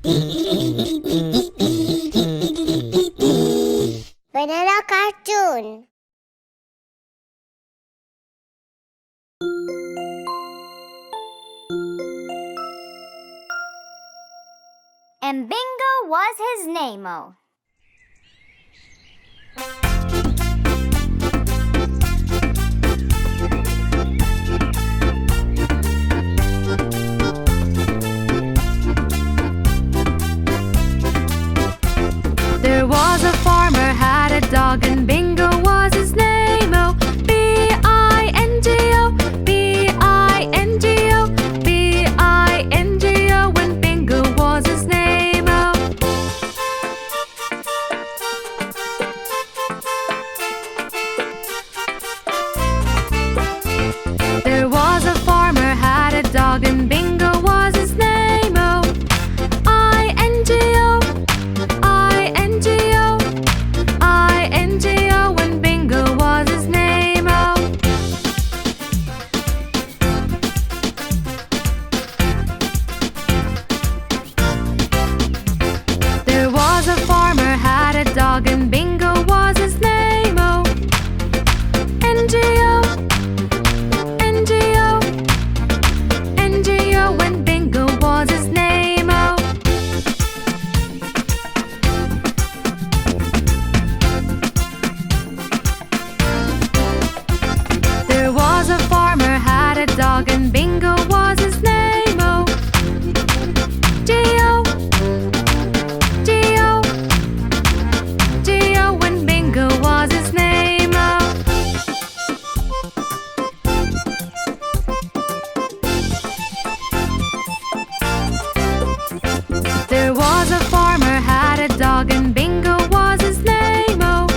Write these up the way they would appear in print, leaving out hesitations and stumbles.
Banana cartoon. And Bingo was his name-o. There was a farmer had a dog and Bingo was his name-o. B-I-N-G-O, B-I-N-G-O, B-I-N-G-O, and Bingo was his name-o. There was a farmer had a dog and Bingo was his name-o. I-N-G-O, I-N-G-O, I-N-G-O, and Bingo was his name-o. There was a farmer had a dog and Bingo was his name-o. N-G-O, N-G-O, N-G-O, and Bingo was his name-o. There was a farmer had a dog and Bingo was his name-o. G-O, G-O, G-O, and Bingo was his name-o. There was a farmer had a dog and Bingo was his name-o.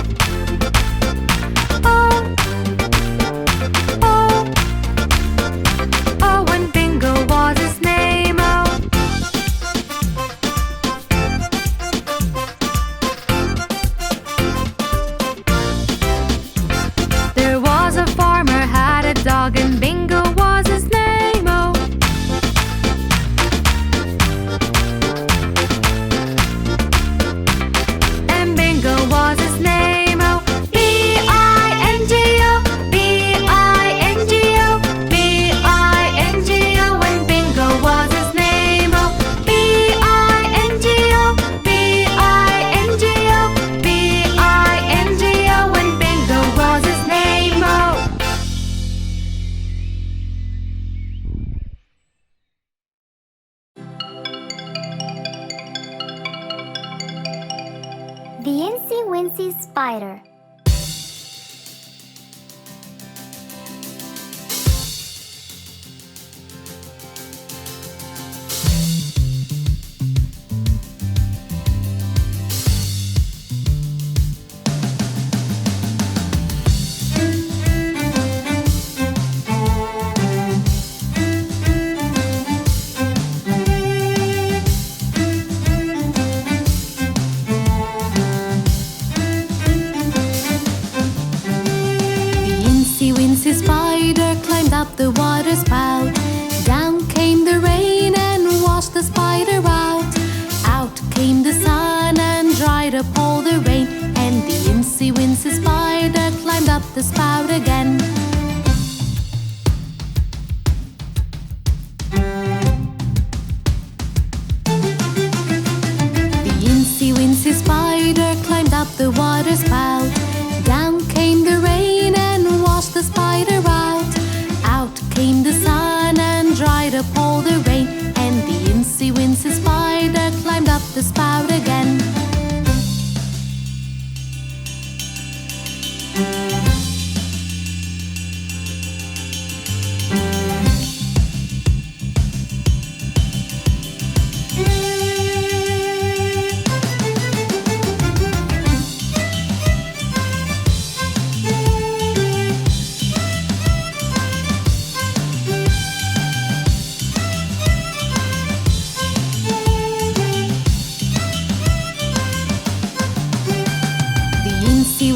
Oh, oh, oh, and Bingo was his name-o. There was a farmer had a dog and Bingo was his name-o. And Bingo was his name-o. B-I-N-G-O, B-I-N-G-O, B-I-N-G-O, and Bingo was his name-o. B-I-N-G-O, B-I-N-G-O, B-I-N-G-O, and Bingo was his name-o. The Incy Wincy Spider. Spider climbed up the water spout. Down came the rain and washed the spider out. Out came the sun and dried up all the rain. And the Incy Wincy Spider climbed up the spout again. The Incy Wincy Spider climbed up the water spout. Down came the rain and washed the spider out. Out came the sun and dried up all the rain. And the Incy Wincy Spider climbed up the spout again.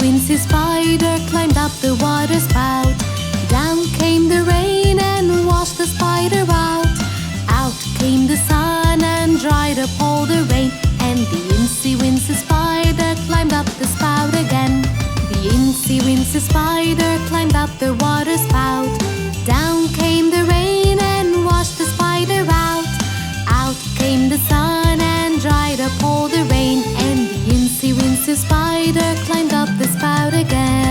Wincy Spider climbed up the water spout. Down came the rain and washed the spider out. Out came the sun and dried dried up all the rain, and the incy-wincy spider climbed up the spout again. The incy-wincy spider climbed up the water spout. Down came the rain and washed the spider out. Out came the sun and dried up all the rain, and the incy-wincy spider climbed up the spout again.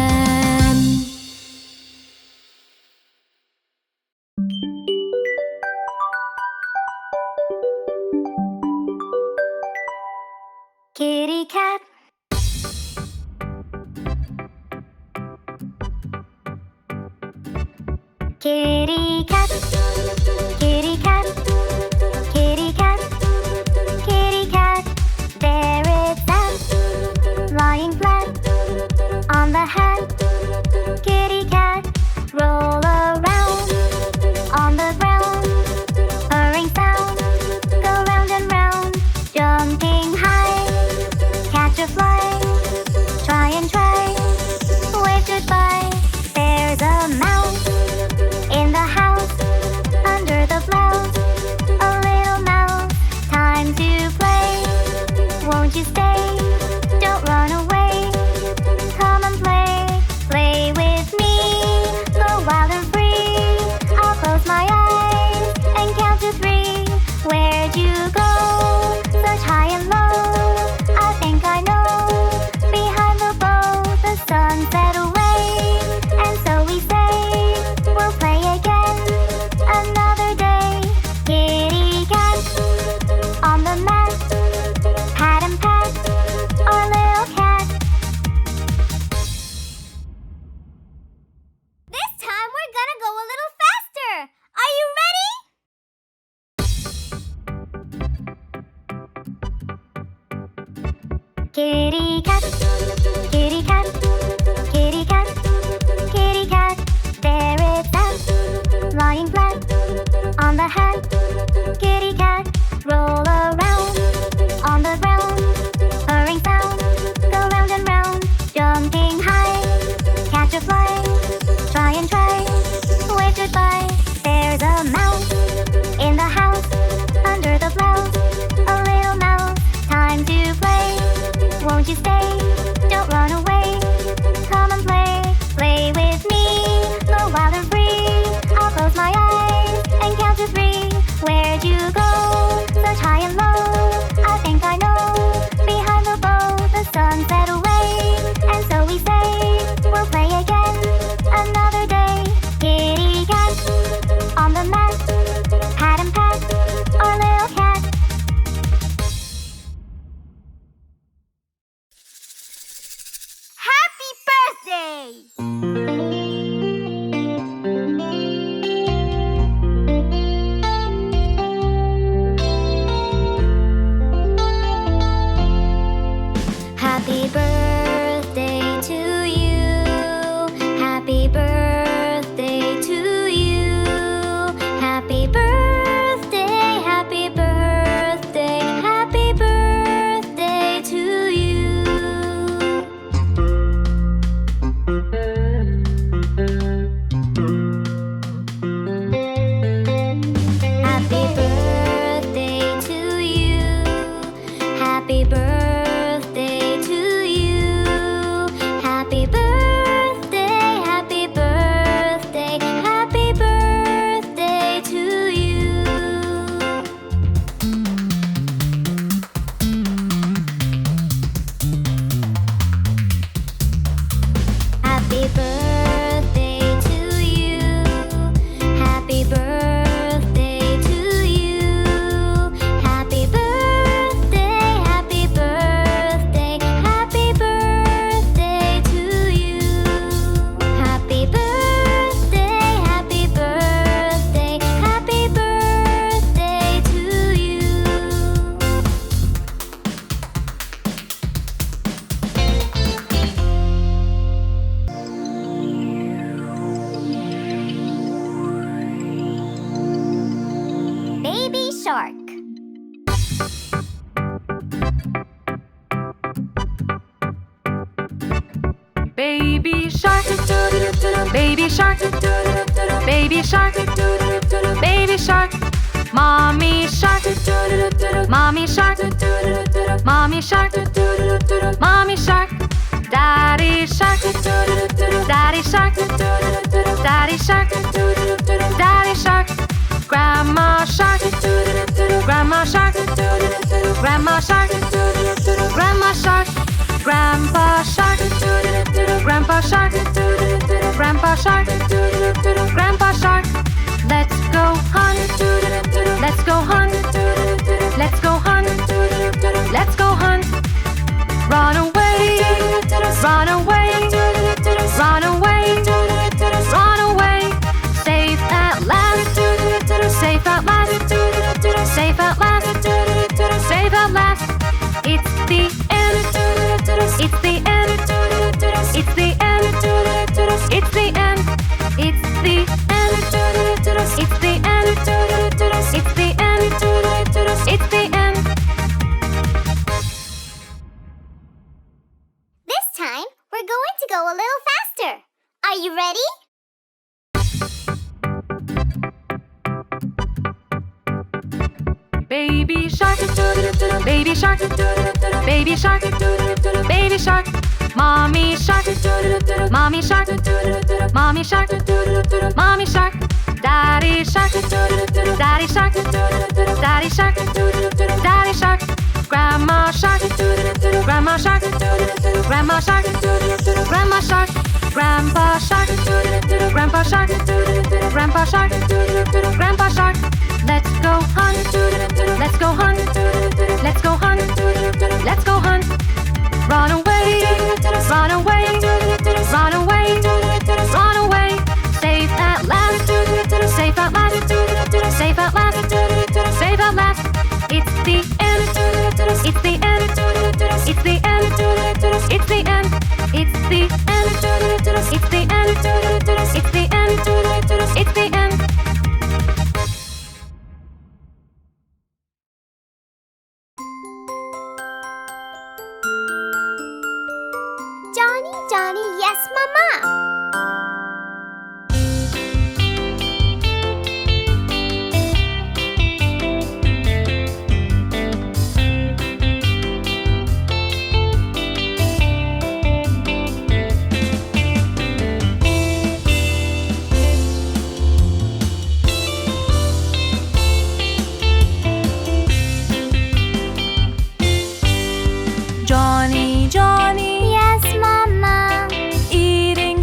Kitty cat. Kitty cat, kitty cat, kitty cat, kitty cat. There it sat, lying flat on the hat. Kitty cat, roll around on the ground. Purring sound, go round and round. Jumping high, catch a fly. Try and try, wave goodbye. There's a mouse in the house, under the blouse, a little mouse, time to play. Won't you stay? Don't run away. Come and play, play with me. Go wild and free. I'll close my eyes and count to 3. Where'd you go? Search high and low. I think I know. Behind the bow, the sunset away. And so we say, we'll play again another day. Kitty cat on the mat, pat and pat our little cat. This time we're gonna go a little faster. Are you ready? Kitty cat, kitty cat, kitty cat, kitty cat. There it sat, lying flat on the hat. Kitty cat, roll around on the ground. Purring sound, go round and round. Jumping high, catch a fly. Try and try, wave goodbye. There's a mouse in the house, under the blouse, a little mouse, time to play. Won't you stay? Don't run away. Come and play, play with me. Go wild and free. I'll close my eyes and count to 3. Where'd you go? Search high and low. I think I know. Behind the bow, the sunset away. And so we say, we'll play again another day. Kitty cat on the mat, pat and pat our little cat. Happy birthday! Happy birthday to you. Happy birthday to you. Happy birthday, happy birthday, happy birthday to you. Happy birthday to you. Happy birthday to you. Happy birthday, happy birthday, happy birthday to you. Happy birthday to you. Happy birthday to you. Happy birthday, happy birthday, happy birthday to you. Happy birthday, happy birthday, happy birthday to you. Baby shark. Baby shark, baby shark, baby shark, baby shark. Mommy shark, mommy shark, mommy shark, mommy shark. Daddy shark, daddy shark, daddy shark, daddy shark. Grandma shark, grandma shark, grandma shark, grandma shark. Grandpa shark, grandpa shark, grandpa shark, grandpa shark. Let's go hunt, let's go hunt, let's go hunt, let's go hunt. Run away, run away, run away, run away. Safe at last, safe at last, safe at last, safe at last. It's the end, it's the end, it's the end, it's the end, it's the end, it's the end, it's the end, it's the end. This time, we're going to go a little faster. Are you ready? Baby shark, baby shark, baby shark, baby shark. Mommy shark, mommy shark, mommy shark, mommy shark. Daddy shark, daddy shark, daddy shark, daddy shark. Grandma shark, grandma shark, grandma shark, grandma shark. Grandpa shark, grandpa shark, grandpa shark, grandpa shark. Let's go hunt, let's go hunt, let's go hunt, let's go hunt. Run away, run away, run away, run away. Safe at last, safe at last, safe at last, safe at last. It's the end, it's the end, it's the end, it's the end, it's the end, it's the end, it's the end, it's the end. Johny Johny Yes Mama. Johny Johny Yes Mama. eating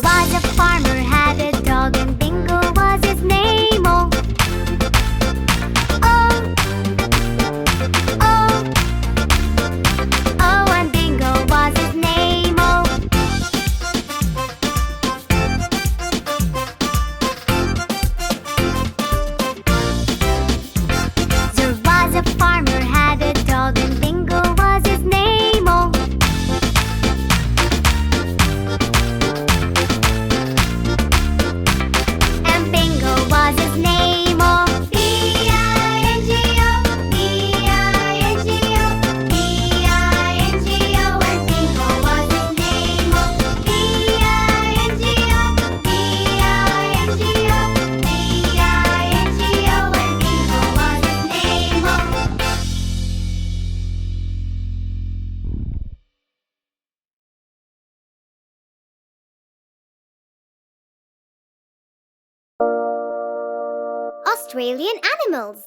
was a farmer, had a dog, and Bingo was his name. Oh, oh, oh, oh, and Bingo was his name. Oh, there was a farmer, had a dog, and Bingo was his name. Oh, and Bingo was his name. Oh, B-I-N-G-O, B-I-N-G-O, B-I-N-G-O, and Bingo was his name. Oh, B-I-N-G-O, B-I-N-G-O, B-I-N-G-O, and Bingo was his name. Oh. Australian animals.